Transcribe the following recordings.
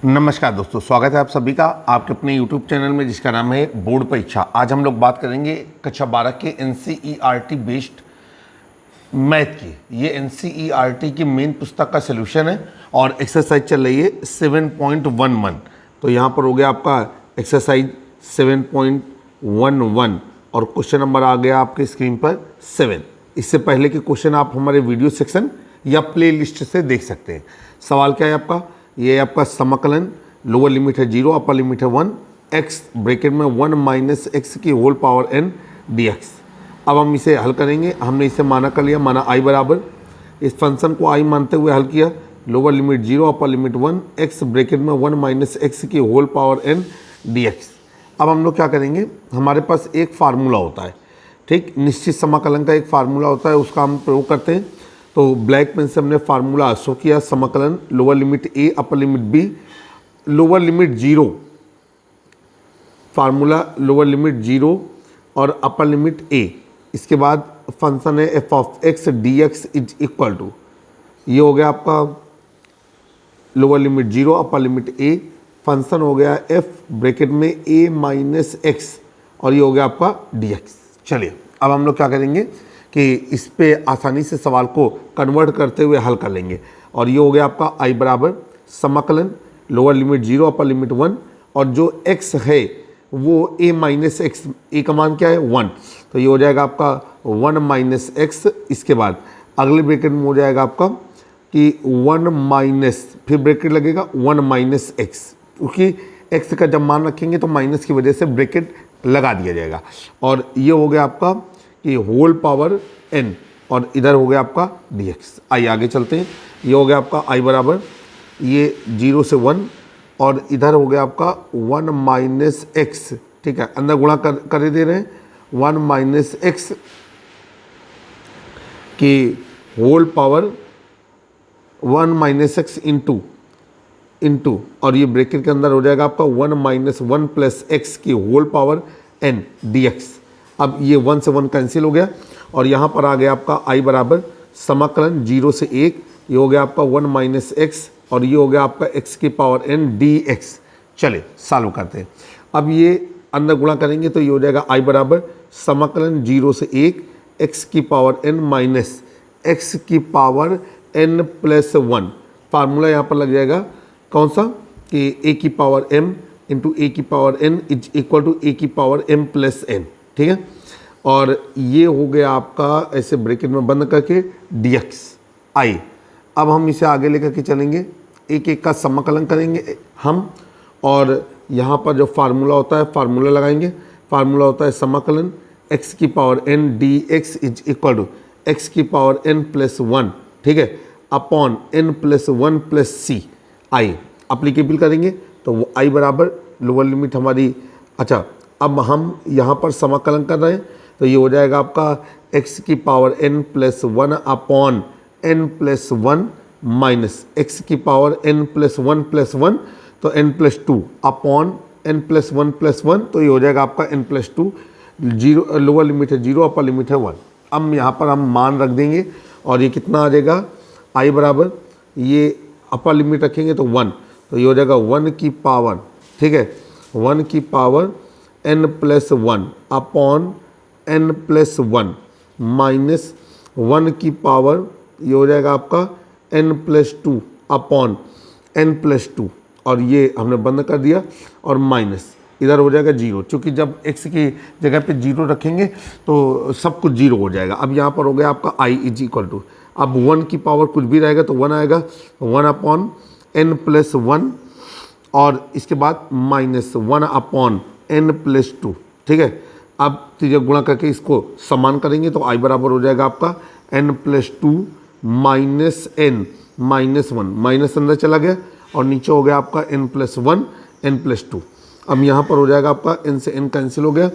नमस्कार दोस्तों, स्वागत है आप सभी का आपके अपने YouTube चैनल में जिसका नाम है बोर्ड परीक्षा। आज हम लोग बात करेंगे कक्षा 12 के NCERT बेस्ड मैथ की। ये NCERT की मेन पुस्तक का सलूशन है और एक्सरसाइज चल रही है 7.11। तो यहाँ पर हो गया आपका एक्सरसाइज 7.11 और क्वेश्चन नंबर आ गया आपके स्क्रीन पर 7। इससे पहले के क्वेश्चन आप हमारे वीडियो सेक्शन या प्ले लिस्ट से देख सकते हैं। सवाल क्या है आपका, ये आपका समाकलन लोअर लिमिट है 0, अपर लिमिट है 1, x ब्रैकेट में 1 माइनस एक्स की होल पावर n dx। अब हम इसे हल करेंगे। हमने इसे माना कर लिया, माना i बराबर, इस फंक्शन को i मानते हुए हल किया। Lower limit 0, upper limit 1, x bracket में 1 माइनस एक्स की होल पावर n dx। अब हम लोग क्या करेंगे, हमारे पास एक फार्मूला होता है, ठीक, निश्चित समाकलन का एक फार्मूला होता है, उसका हम प्रयोग करते हैं। तो ब्लैक पेन से हमने फार्मूला शो किया, समाकलन lower limit a, upper limit b, lower limit 0, formula lower limit 0 और अपर लिमिट a। इसके बाद फंक्शन है f of x dx is equal to, ये हो गया आपका lower limit 0, upper limit a, function हो गया f ब्रैकेट में a माइनस एक्स और ये हो गया आपका dx। चलिए अब हम लोग क्या करेंगे कि इस पे आसानी से सवाल को कन्वर्ट करते हुए हल कर लेंगे। और ये हो गया आपका i बराबर समाकलन लोअर लिमिट 0, अपर लिमिट 1 और जो x है वो a माइनस एक्स, a का मान क्या है 1, तो ये हो जाएगा आपका 1 माइनस एक्स। इसके बाद अगले ब्रैकेट में हो जाएगा आपका कि 1 माइनस, फिर ब्रैकेट लगेगा 1 माइनस एक्स, क्योंकि x का जब मान रखेंगे तो माइनस की वजह से ब्रैकेट लगा दिया जाएगा। और ये हो गया आपका कि होल पावर n और इधर हो गया आपका dx। आइए आगे चलते हैं। ये हो गया आपका i बराबर, ये 0 से 1 और इधर हो गया आपका 1 माइनस एक्स, ठीक है, अंदर गुणा कर दे रहे हैं 1 माइनस एक्स की whole power 1 minus x into और ये ब्रैकेट के अंदर हो जाएगा आपका 1 माइनस 1 प्लस एक्स की होल पावर n dx। अब ये 1 से 1 कैंसिल हो गया और यहाँ पर आ गया आपका i बराबर समाकलन 0 से 1, ये हो गया आपका 1 माइनस एक्स और ये हो गया आपका x की पावर n dx। चले सॉल्व करते हैं। अब ये अंदर गुणा करेंगे तो ये हो जाएगा i बराबर समाकलन 0 से 1, x की पावर n माइनस x की पावर n प्लस 1। फार्मूला यहाँ पर लग जाएगा कौन सा कि a की पावर m इंटू a की power n is equal to a की पावर m प्लस n, ठीक है। और ये हो गया आपका ऐसे ब्रैकेट में बंद करके dx i। अब हम इसे आगे लेकर के चलेंगे, एक एक का समाकलन करेंगे हम और यहाँ पर जो फार्मूला होता है फार्मूला लगाएंगे। फार्मूला होता है समाकलन x की power n dx is equal to x की पावर n प्लस 1, ठीक है, upon n plus 1 plus c i। Applicable करेंगे तो वो i बराबर लोअर लिमिट हमारी, अच्छा अब हम यहाँ पर समाकलन कर रहे हैं तो ये हो जाएगा आपका x की power n plus 1 upon n plus 1 minus x की पावर n प्लस 1 प्लस 1 तो n plus 2 upon n plus 1 plus 1, तो ये हो जाएगा आपका n प्लस 2। 0 लोअर लिमिट है 0, अपर लिमिट है 1। अब यहाँ पर हम मान रख देंगे और ये कितना आ जाएगा i बराबर, ये अपर लिमिट रखेंगे तो 1, तो ये हो जाएगा 1 की पावर, ठीक है, 1 की power n plus 1 upon n plus 1 minus 1 की पावर, ये हो जाएगा आपका n plus 2 upon n plus 2 और ये हमने बंद कर दिया और माइनस इधर हो जाएगा 0, क्योंकि जब x की जगह पे 0 रखेंगे तो सब कुछ 0 हो जाएगा। अब यहाँ पर हो गया आपका i इज इक्वल टू, अब 1 की पावर कुछ भी रहेगा तो 1 आएगा, 1 अपॉन n प्लस 1 और इसके बाद माइनस 1 अपॉन n प्लस 2, ठीक है। अब जब गुणा करके इसको समान करेंगे तो i बराबर हो जाएगा आपका n plus 2 minus n minus 1, minus अंदर चला गया और नीचे हो गया आपका n प्लस 1 n प्लस 2। अब यहाँ पर हो जाएगा आपका n से n कैंसिल हो गया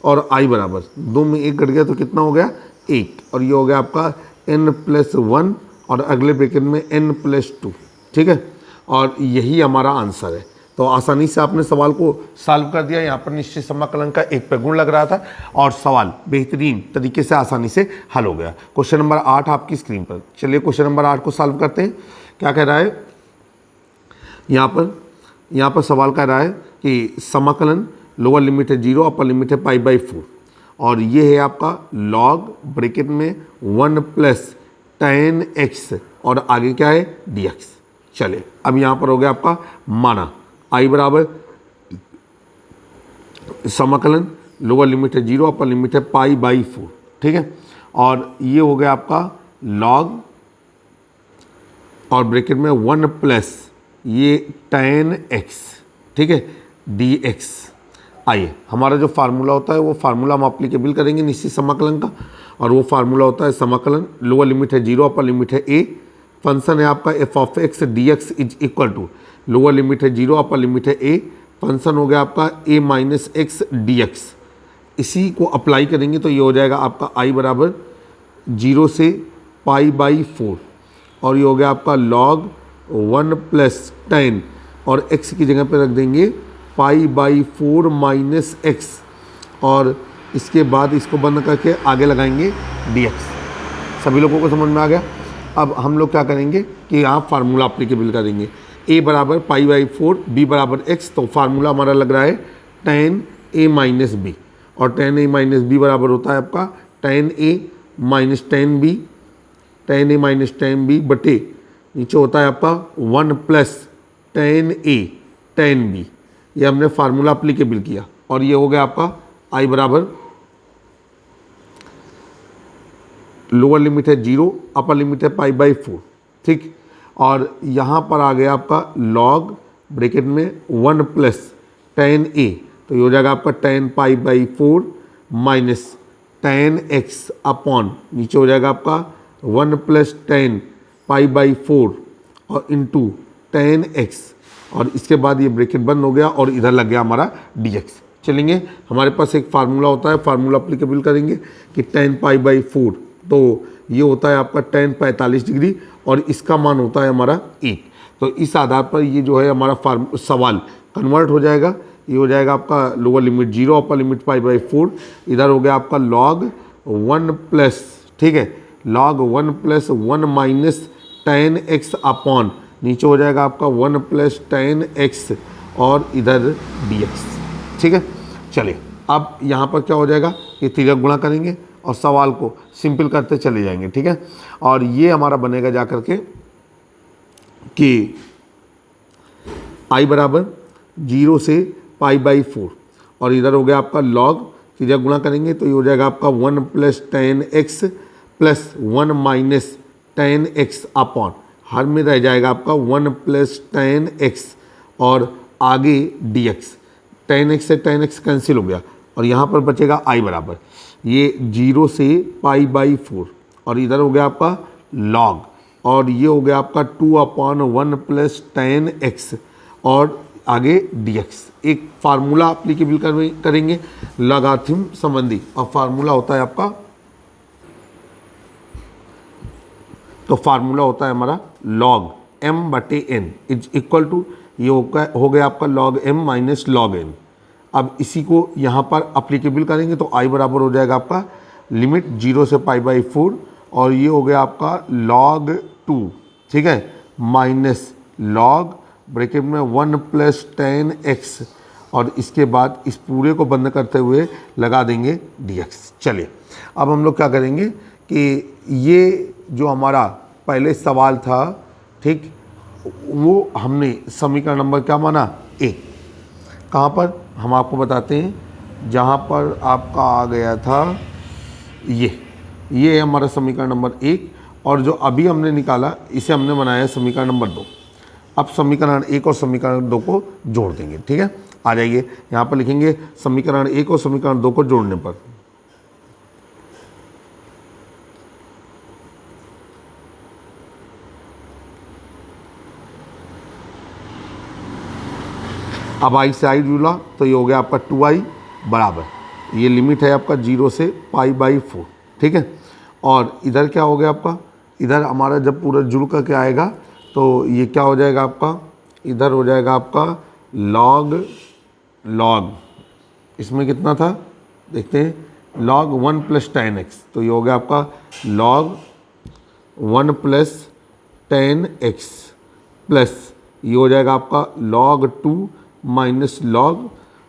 और i बराबर 2 में 1 घट गया तो कितना हो गया 1 और ये हो गया आपका n प्लस 1 और अगले ब्रैकेट में n प्लस 2, ठीक है। और यही हमारा आंसर है। तो आसानी से आपने सवाल को सॉल्व कर दिया। यहाँ पर निश्चित समाकलन का एक पे गुण लग रहा था और सवाल बेहतरीन तरीके से आसानी से हल हो गया। क्वेश्चन नंबर 8 आपकी स्क्रीन पर। चलिए क्वेश्चन नंबर 8 को सॉल्व करते हैं। क्या कह रहा है यहाँ पर, यहाँ पर सवाल कर रहा है कि समाकलन लोअर लिमिट है 0, अपर लिमिट है π/4 और ये है आपका लॉग ब्रैकेट में 1 प्लस tan x और आगे क्या है dx। चलिए अब यहाँ पर हो गया आपका माना i बराबर समाकलन लोअर लिमिट है 0, अपर लिमिट है π/4, ठीक है। और ये हो गया आपका लॉग और ब्रैकेट में 1 प्लस ये tan x, ठीक है, dx। आइए हमारा जो फार्मूला होता है वो फार्मूला हम अप्लीकेबल करेंगे निश्चित समाकलन का, और वो फार्मूला होता है समाकलन लोअर लिमिट है 0, अपर लिमिट है a, फंक्शन है आपका f of x dx is equal to lower limit है 0, अपर लिमिट है a, फंक्शन हो गया आपका a माइनस एक्स dx। इसी को अप्लाई करेंगे तो ये हो जाएगा आपका i बराबर 0 से π/4 और ये हो गया आपका log 1 प्लस tan और x की जगह पे रख देंगे π/4 माइनस एक्स और इसके बाद इसको बंद करके आगे लगाएंगे dx। सभी लोगों को समझ में आ गया। अब हम लोग क्या करेंगे कि यहाँ फार्मूला अप्लीकेबल करेंगे a बराबर π/4 b बराबर x, तो फार्मूला हमारा लग रहा है tan a माइनस बी और tan a माइनस बी बराबर होता है आपका tan a minus tan b, tan a minus tan b बटे नीचे होता है आपका 1 plus tan a tan b। ये हमने फार्मूला अप्लीकेबल किया और ये हो गया आपका i बराबर लोअर लिमिट है 0, अपर लिमिट है π/4, ठीक। और यहाँ पर आ गया आपका log ब्रैकेट में 1 प्लस tan a, तो ये हो जाएगा आपका tan π/4 minus tan x upon नीचे हो जाएगा आपका 1 प्लस tan π/4 और इंटू tan x और इसके बाद ये ब्रैकेट बंद हो गया और इधर लग गया हमारा dx। चलेंगे हमारे पास एक फार्मूला होता है, फार्मूला अप्लीकेबल करेंगे कि tan π/4, तो ये होता है आपका tan 45 डिग्री और इसका मान होता है हमारा 1। तो इस आधार पर ये जो है हमारा सवाल कन्वर्ट हो जाएगा। ये हो जाएगा आपका लोअर लिमिट 0, अपर लिमिट π/4, इधर हो गया आपका log 1 प्लस, ठीक है, log 1 plus 1 minus tan x upon नीचे हो जाएगा आपका 1 प्लस tan x और इधर dx, ठीक है। चलिए अब यहाँ पर क्या हो जाएगा, ये तिर्यक गुणा करेंगे और सवाल को सिंपल करते चले जाएंगे, ठीक है। और ये हमारा बनेगा जा कर के कि i बराबर 0 से π/4 और इधर हो गया आपका log, तिर्यक गुणा करेंगे तो ये हो जाएगा आपका 1 plus tan x plus 1 minus tan x upon her में रह जाएगा आपका 1 प्लस tan x और आगे dx। tan x से tan x कैंसिल हो गया और यहाँ पर बचेगा i बराबर ये 0 से π/4 और इधर हो गया आपका log और ये हो गया आपका 2/1 प्लस tan x और आगे dx। एक फार्मूला अप्लीकेबल करेंगे लॉगरिथम संबंधी और फार्मूला होता है आपका, तो फार्मूला होता है हमारा log m/n is equal to ये हो गया आपका log m minus log n। अब इसी को यहाँ पर अप्लीकेबल करेंगे तो i बराबर हो जाएगा आपका लिमिट 0 से π/4 और ये हो गया आपका log 2, ठीक है, माइनस log ब्रैकेट में 1 प्लस tan x और इसके बाद इस पूरे को बंद करते हुए लगा देंगे dx। चलिए अब हम लोग क्या करेंगे कि ये जो हमारा पहले सवाल था, ठीक, वो हमने समीकरण नंबर क्या माना ए। कहाँ पर हम आपको बताते हैं, जहाँ पर आपका आ गया था ये है हमारा समीकरण नंबर 1 और जो अभी हमने निकाला इसे हमने बनाया समीकरण नंबर 2। अब समीकरण 1 और समीकरण 2 को जोड़ देंगे, ठीक है। आ जाइए यहाँ पर लिखेंगे समीकरण 1 और समीकरण 2 को जोड़ने पर अब i से i जुड़ा तो ये हो गया आपका 2i बराबर ये लिमिट है आपका 0 से π/4, ठीक है। और इधर क्या हो गया आपका, इधर हमारा जब पूरा जुड़ करके आएगा तो ये क्या हो जाएगा आपका, इधर हो जाएगा आपका log इसमें कितना था देखते हैं, log 1 प्लस tan x, तो ये हो गया आपका log 1 plus tan x plus ये हो जाएगा आपका log 2 minus log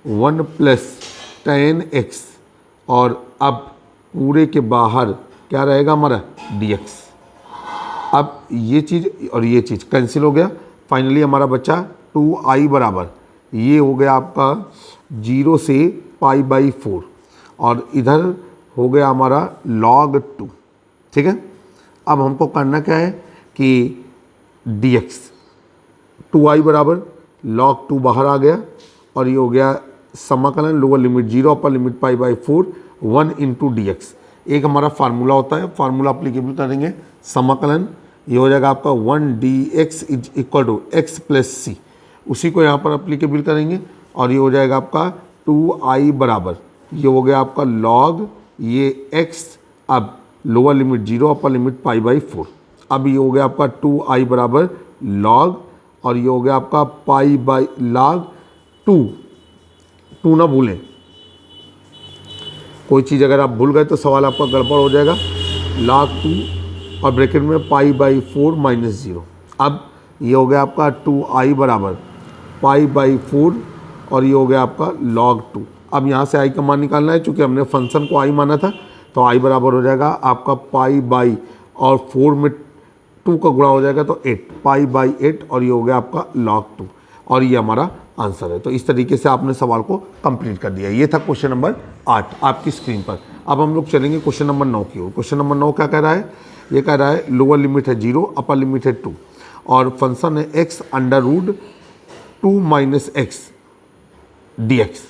1 plus tan x, और अब पूरे के बाहर क्या रहेगा हमारा dx। अब ये चीज़ और ये चीज़ कैंसिल हो गया, फाइनली हमारा बच्चा 2i बराबर, ये हो गया आपका 0 से π/4, और इधर हो गया हमारा log 2। ठीक है, अब हमको करना क्या है कि dx 2i बराबर log 2 बाहर आ गया, और ये हो गया समाकलन lower limit 0 upper limit π/4 1 into dx। एक हमारा फार्मूला होता है, फार्मूला अप्लीकेबल करेंगे, समाकलन ये हो जाएगा आपका 1 dx is equal to x plus C, उसी को यहाँ पर अप्लीकेबल करेंगे, और ये हो जाएगा आपका 2i बराबर, ये हो गया आपका log ये x, अब लोअर लिमिट 0 अपर लिमिट π/4, अब ये हो गया आपका 2i बराबर log, और ये हो गया आपका log 2 ना भूलें, कोई चीज़ अगर आप भूल गए तो सवाल आपका गड़बड़ हो जाएगा, log 2 और ब्रैकेट में π/4 माइनस 0। अब ये हो गया आपका 2i बराबर π/4, और ये हो गया आपका log 2। अब यहाँ से i का मान निकालना है, चूँकि हमने फंक्शन को i माना था, तो i बराबर हो जाएगा आपका π/, और 4 में 2 का गुणा हो जाएगा तो 8, π/8, और ये हो गया आपका log 2, और ये हमारा आंसर है। तो इस तरीके से आपने सवाल को कंप्लीट कर दिया। ये था क्वेश्चन नंबर 8 आपकी स्क्रीन पर। अब हम लोग चलेंगे क्वेश्चन नंबर 9 की ओर। क्वेश्चन नंबर 9 क्या कह रहा है, ये कह रहा है लोअर लिमिट है 0, अपर लिमिट है 2, और फंक्शन है x under root 2 minus x dx।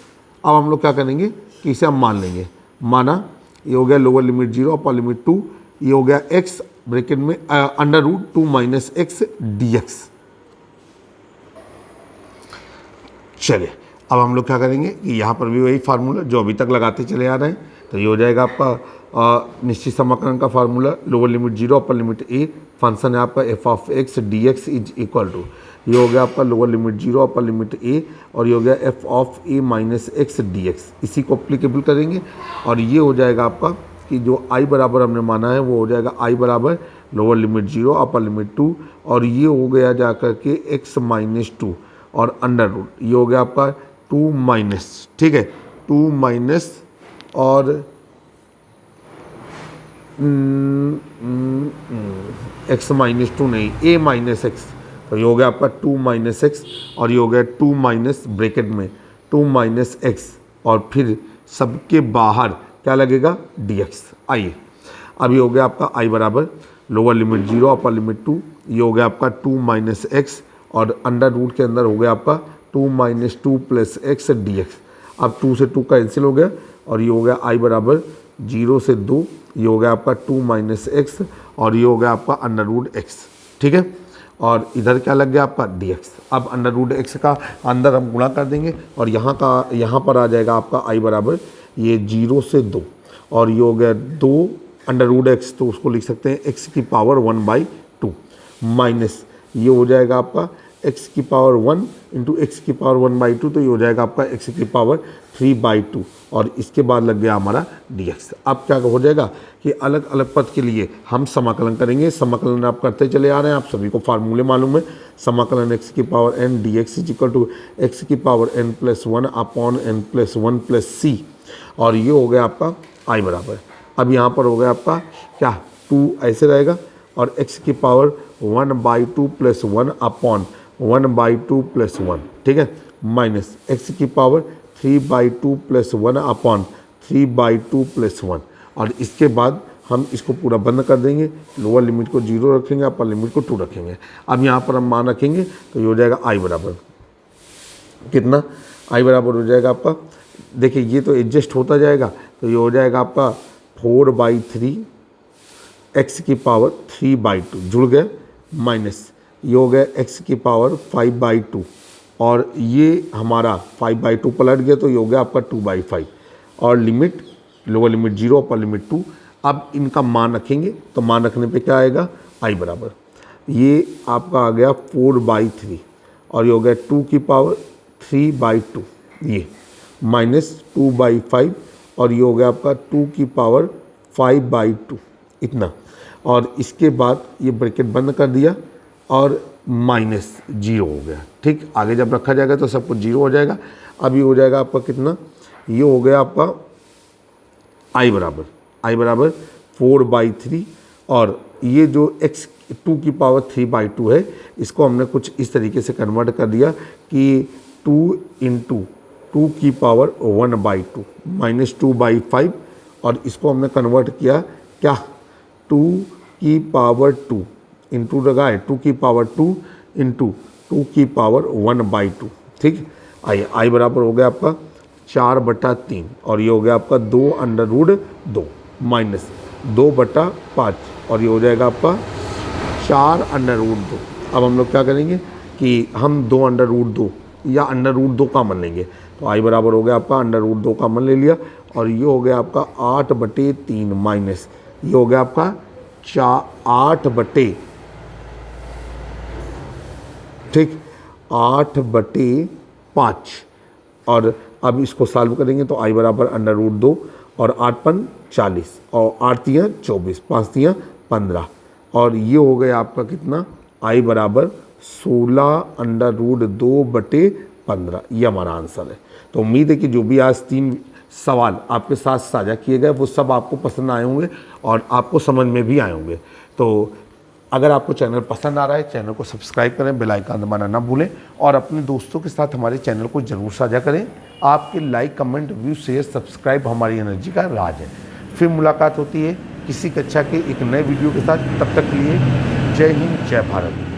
अब हम लोग क्या करेंगे कि इसे हम मान लेंगे, माना ये हो गया लोअर लिमिट 0 अपर लिमिट 2, ये हो गया x ब्रैकेट में under root 2 minus x dx। चलिए अब हम लोग क्या करेंगे कि यहाँ पर भी वही फार्मूला जो अभी तक लगाते चले आ रहे हैं, तो ये हो जाएगा आपका निश्चित समाकलन का formula lower limit 0 upper limit a, function है आपका f(x) dx is equal to, ये हो गया आपका lower limit 0 upper limit a, और ये हो गया f(a) माइनस एक्स dx। इसी को अप्लीकेबल करेंगे, और ये हो जाएगा आपका कि जो i बराबर हमने माना है वो हो जाएगा i बराबर लोअर लिमिट 0 अपर लिमिट 2, और ये हो गया जा कर के x माइनस 2 और अंडर रूट, ये हो गया आपका 2 माइनस, ठीक है 2 माइनस और x माइनस 2 नहीं a माइनस एक्स, तो ये हो गया आपका 2 माइनस एक्स, और ये हो गया 2 माइनस ब्रैकेट में 2 माइनस एक्स, और फिर सबके बाहर क्या लगेगा dx। आइए अब ये हो गया आपका i बराबर लोअर लिमिट 0 अपर लिमिट 2, ये हो गया आपका 2 माइनस एक्स, और अंडर रूट के अंदर हो गया आपका 2 माइनस 2 प्लस एक्स dx। अब 2 से 2 कैंसिल हो गया, और ये हो गया i बराबर 0 से 2, ये हो गया आपका 2 माइनस एक्स, और ये हो गया आपका अंडर रूट एक्स, ठीक है, और इधर क्या लग गया आपका dx। अब अंडर रूट एक्स का अंदर हम गुणा कर देंगे, और यहाँ पर आ जाएगा आपका i बराबर ये 0 से 2, और ये हो गया 2 अंडर रूट एक्स, तो उसको लिख सकते हैं x की पावर 1/2 माइनस ये हो जाएगा आपका x की पावर 1 इंटू एक्स की पावर 1/2, तो ये हो जाएगा आपका x की पावर 3/2, और इसके बाद लग गया हमारा dx। अब क्या हो जाएगा कि अलग अलग पद के लिए हम समाकलन करेंगे। समाकलन आप करते चले आ रहे हैं, आप सभी को फार्मूले मालूम है। समाकलन x की power n dx is equal to x की power n plus 1 upon n plus 1 plus C, और ये हो गया आपका i बराबर। अब यहाँ पर हो गया आपका क्या 2 ऐसे रहेगा, और x की पावर 1/2 प्लस 1 अपॉन 1/2 प्लस 1, ठीक है, माइनस x की पावर 3/2 प्लस 1 अपॉन 3/2 प्लस 1, और इसके बाद हम इसको पूरा बंद कर देंगे। लोअर लिमिट को 0 रखेंगे, अपर लिमिट को 2 रखेंगे। अब यहाँ पर हम मान रखेंगे, तो ये हो जाएगा i बराबर कितना, i बराबर हो जाएगा आपका, देखिए ये तो एडजस्ट होता जाएगा, तो ये हो जाएगा आपका 4/3 x की पावर 3/2 जुड़ गया, माइनस ये हो गया x की पावर 5/2, और ये हमारा 5/2 पलट गया, तो ये हो गया आपका 2/5, और limit lower limit 0 upper limit 2। अब इनका मान रखेंगे, तो मान रखने पे क्या आएगा i बराबर ये आपका आ गया 4/3, और ये हो गया 2 की पावर 3/2 ये माइनस 2/5, और ये हो गया आपका 2 की पावर 5/2 इतना, और इसके बाद ये ब्रैकेट बंद कर दिया, और -0 हो गया। ठीक, आगे जब रखा जाएगा तो सब कुछ 0 हो जाएगा। अब ये हो जाएगा आपका कितना, ये हो गया आपका i बराबर 4/3 और ये जो x 2 की पावर 3/2 है इसको हमने कुछ इस तरीके से कन्वर्ट कर दिया कि 2 इंटू 2 की पावर 1/2 -2/5 और इसको हमने कन्वर्ट किया क्या 2 की पावर 2 इंटू लगाए 2 की पावर 2 इंटू 2 की पावर 1/2। ठीक, आइए आई बराबर हो गया आपका 4/3 और ये हो गया आपका 2√2 माइनस 2/5 और ये हो जाएगा आपका 4√2। अब हम लोग क्या करेंगे कि हम 2√2 या √2 कॉमन लेंगे, तो आई बराबर हो गया आपका √2 कॉमन ले लिया और ये हो गया आपका 8/3 माइनस ये हो गया आपका 8/, ठीक, 8/5 और अब इसको सॉल्व करेंगे तो आई बराबर √2 और 8×5 40 और 8×3 24 5×3 15 और ये हो गया आपका कितना आई बराबर 16√2/15। ये हमारा आंसर है। तो उम्मीद है कि जो भी आज 3 सवाल आपके साथ साझा किए गए वो सब आपको पसंद आए होंगे और आपको समझ में भी आए होंगे। तो अगर आपको चैनल पसंद आ रहा है चैनल को सब्सक्राइब करें, बेल आइकन दबाना ना भूलें और अपने दोस्तों के साथ हमारे चैनल को ज़रूर साझा करें। आपके like, comment, view, share, subscribe हमारी एनर्जी का राज है। फिर मुलाकात होती है किसी कक्षा के एक नए वीडियो के साथ। तब तक के लिए जय हिंद, जय भारत।